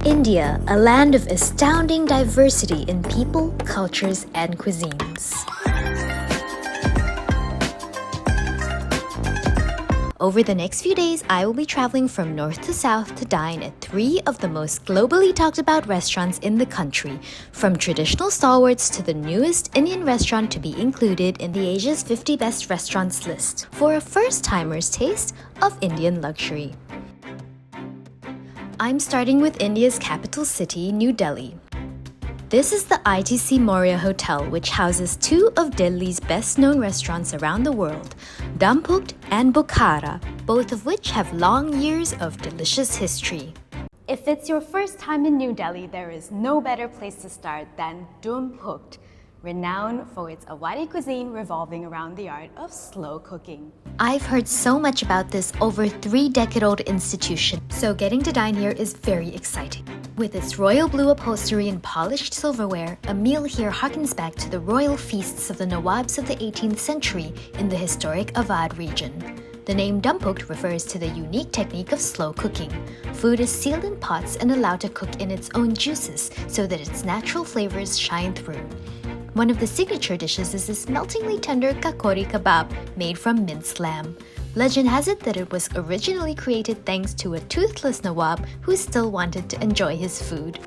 India, a land of astounding diversity in people, cultures, and cuisines. Over the next few days, I will be traveling from north to south to dine at 3 of the most globally talked about restaurants in the country, from traditional stalwarts to the newest Indian restaurant to be included in the Asia's 50 Best Restaurants list, for a first-timer's taste of Indian luxury. I'm starting with India's capital city, New Delhi. This is the ITC Maurya Hotel, which houses 2 of Delhi's best-known restaurants around the world, Dum Pukht and Bukhara, both of which have long years of delicious history. If it's your first time in New Delhi, there is no better place to start than Dum Pukht, renowned for its Awadhi cuisine revolving around the art of slow cooking. I've heard so much about this over 3-decade-old institution, so getting to dine here is very exciting. With its royal blue upholstery and polished silverware, a meal here harkens back to the royal feasts of the Nawabs of the 18th century in the historic Awadh region. The name Dum Pukht refers to the unique technique of slow cooking. Food is sealed in pots and allowed to cook in its own juices so that its natural flavors shine through. One of the signature dishes is this meltingly tender kakori kebab made from minced lamb. Legend has it that it was originally created thanks to a toothless Nawab who still wanted to enjoy his food.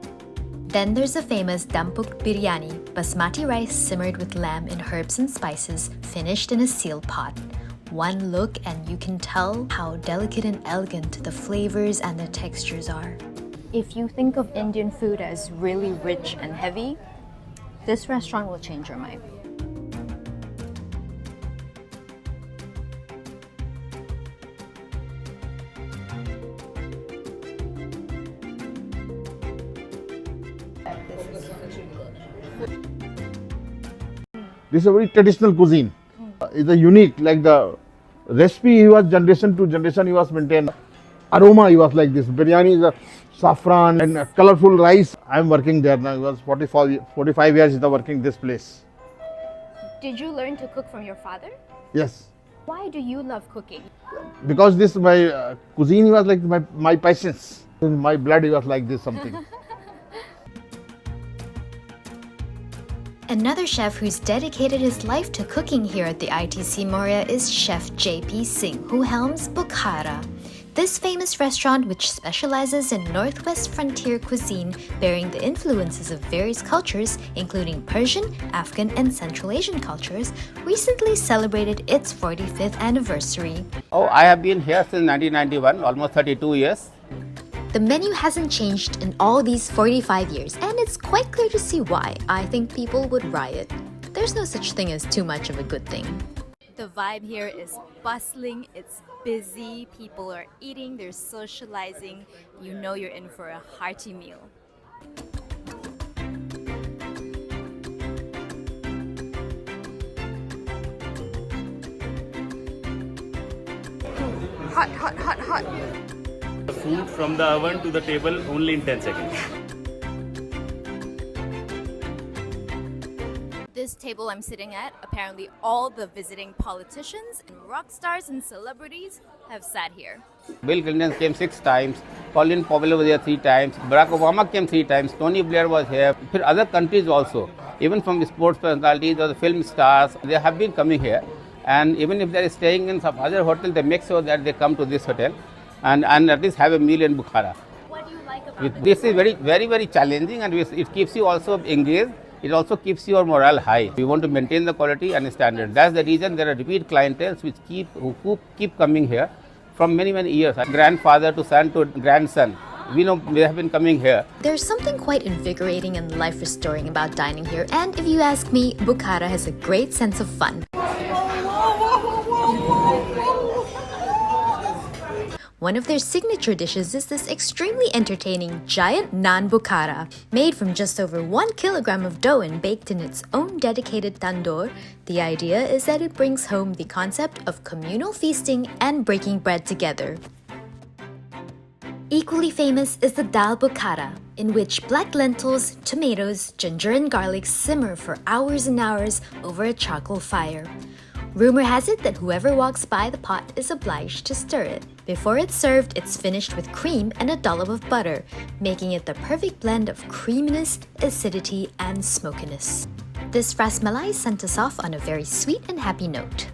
Then there's the famous Dum Pukht biryani, basmati rice simmered with lamb and herbs and spices, finished in a sealed pot. One look and you can tell how delicate and elegant the flavors and the textures are. If you think of Indian food as really rich and heavy, this restaurant will change your mind. This is a very traditional cuisine. It's a unique, like the recipe he was generation to generation he was maintained. Aroma he was like this. Biryani is a saffron and a colorful rice. I am working there now. It was 45 years is working this place. Did you learn to cook from your father? Yes. Why do you love cooking? Because this my cuisine was like my passions. In my blood it was like this something. Another chef who's dedicated his life to cooking here at the ITC Maurya is Chef J.P. Singh, who helms Bukhara. This famous restaurant, which specializes in Northwest frontier cuisine, bearing the influences of various cultures, including Persian, Afghan, and Central Asian cultures, recently celebrated its 45th anniversary. Oh, I have been here since 1991, almost 32 years. The menu hasn't changed in all these 45 years, and it's quite clear to see why. I think people would riot. There's no such thing as too much of a good thing. The vibe here is bustling, it's busy, people are eating, they're socializing. You know you're in for a hearty meal. Hot, hot, hot, hot. The food from the oven to the table only in 10 seconds. This table I'm sitting at, apparently all the visiting politicians and rock stars and celebrities have sat here. Bill Clinton came 6 times, Colin Powell was here 3 times, Barack Obama came 3 times, Tony Blair was here, other countries also, even from the sports personalities or the film stars, they have been coming here. And even if they are staying in some other hotel, they make sure that they come to this hotel and at least have a meal in Bukhara. What do you like about it? This is very challenging, and it keeps you also engaged. It also keeps your morale high. We want to maintain the quality and standard. That's the reason there are repeat clienteles who keep coming here from many years. Grandfather to son to grandson. We know they have been coming here. There's something quite invigorating and life-restoring about dining here, and if you ask me, Bukhara has a great sense of fun. One of their signature dishes is this extremely entertaining giant naan bukhara. Made from just over 1 kilogram of dough and baked in its own dedicated tandoor, the idea is that it brings home the concept of communal feasting and breaking bread together. Equally famous is the dal bukhara, in which black lentils, tomatoes, ginger and garlic simmer for hours and hours over a charcoal fire. Rumor has it that whoever walks by the pot is obliged to stir it. Before it's served, it's finished with cream and a dollop of butter, making it the perfect blend of creaminess, acidity, and smokiness. This rasmalai sent us off on a very sweet and happy note.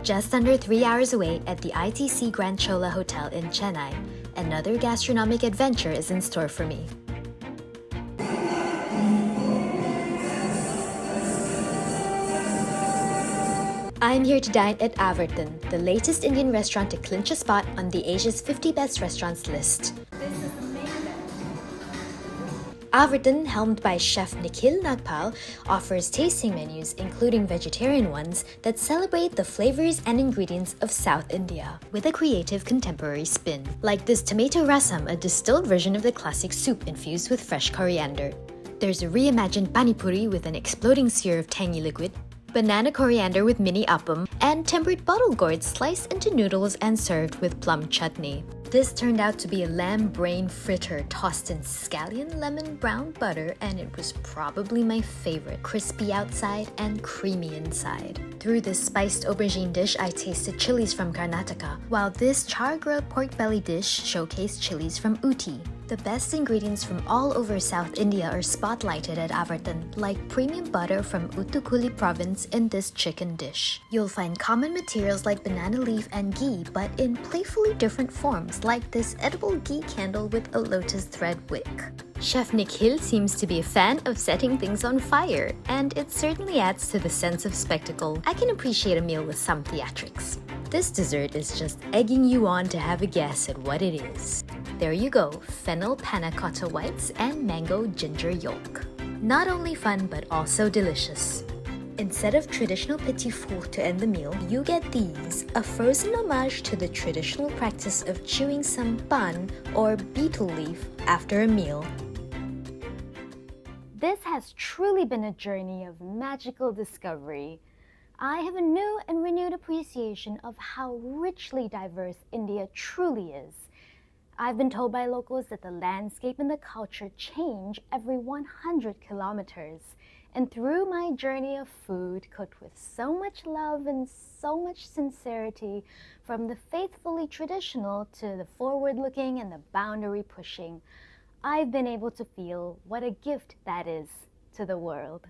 Just under 3 hours away at the ITC Grand Chola Hotel in Chennai, another gastronomic adventure is in store for me. I'm here to dine at Avartana, the latest Indian restaurant to clinch a spot on the Asia's 50 Best Restaurants list. Avartana, helmed by chef Nikhil Nagpal, offers tasting menus, including vegetarian ones, that celebrate the flavors and ingredients of South India with a creative contemporary spin. Like this tomato rasam, a distilled version of the classic soup infused with fresh coriander. There's a reimagined pani puri with an exploding sphere of tangy liquid, banana coriander with mini appam, and tempered bottle gourds sliced into noodles and served with plum chutney. This turned out to be a lamb brain fritter tossed in scallion lemon brown butter, and it was probably my favorite, crispy outside and creamy inside. Through this spiced aubergine dish, I tasted chilies from Karnataka, while this char-grilled pork belly dish showcased chilies from Ooty. The best ingredients from all over South India are spotlighted at Avartana, like premium butter from Uttukuli province in this chicken dish. You'll find common materials like banana leaf and ghee, but in playfully different forms, like this edible ghee candle with a lotus thread wick. Chef Nikhil seems to be a fan of setting things on fire, and it certainly adds to the sense of spectacle. I can appreciate a meal with some theatrics. This dessert is just egging you on to have a guess at what it is. There you go, fennel panna cotta whites and mango ginger yolk. Not only fun, but also delicious. Instead of traditional petit four to end the meal, you get these, a frozen homage to the traditional practice of chewing some pan or betel leaf after a meal. This has truly been a journey of magical discovery. I have a new and renewed appreciation of how richly diverse India truly is. I've been told by locals that the landscape and the culture change every 100 kilometers. And through my journey of food, cooked with so much love and so much sincerity, from the faithfully traditional to the forward-looking and the boundary-pushing, I've been able to feel what a gift that is to the world.